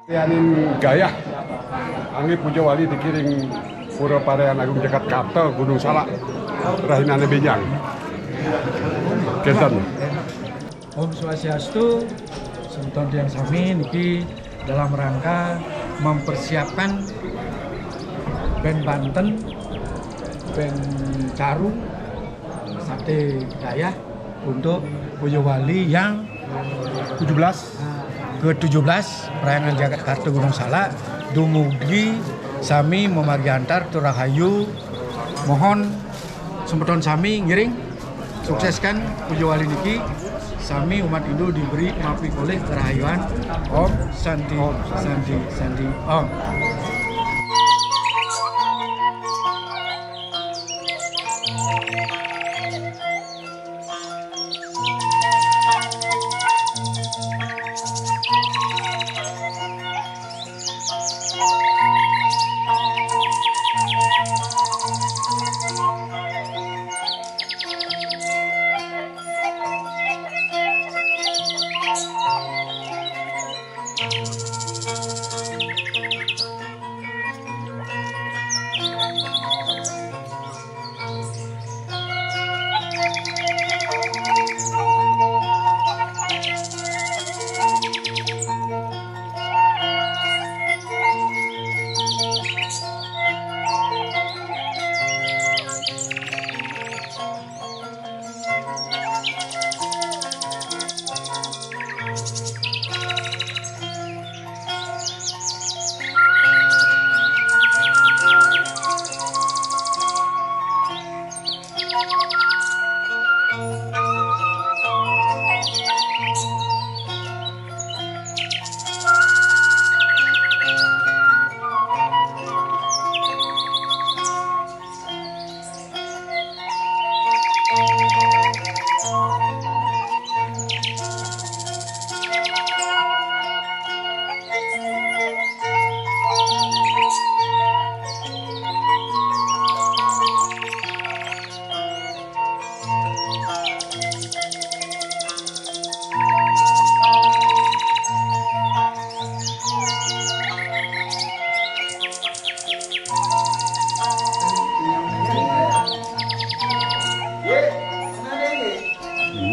Yanin Gayah, Anggi Puja Wali dikiring Pura Parean Agung Jakarta Gunung Salak, Rahinane Benjang. Kenten. Om Swastiastu, Semeton Tiang Sami niki dalam rangka mempersiapkan band Banten, band Caru, Sate Gayah untuk Puja Wali yang 17 Perayaan Jakarta Gunung Salak. Dumugi sami memargiantar turahayu, mohon Semeton sami ngiring sukseskan Puja Wali niki, sami umat Hindu diberi mapi oleh kerahayuan Om Santi Santi Santi Om.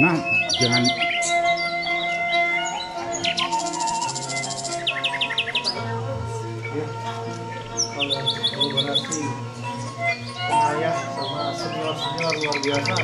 Nah, jangan kalau kolaborasi pengayah sama senior-senior luar biasa.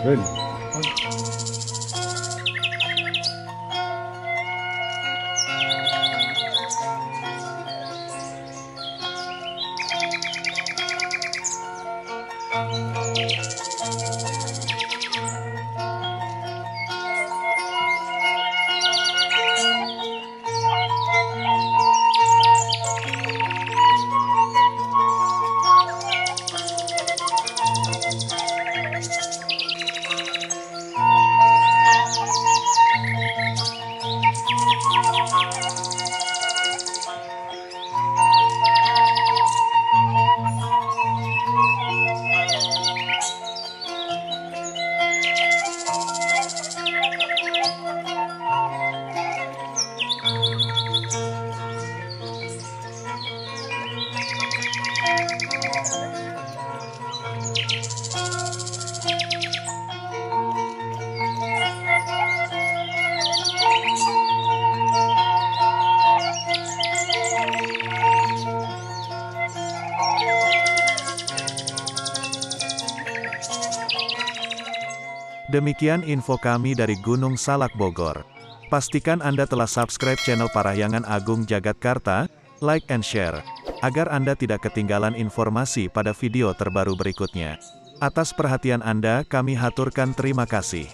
Ben. Demikian info kami dari Gunung Salak Bogor. Pastikan Anda telah subscribe channel Parahyangan Agung Jagatkarta, like and share, agar Anda tidak ketinggalan informasi pada video terbaru berikutnya. Atas perhatian Anda kami haturkan terima kasih.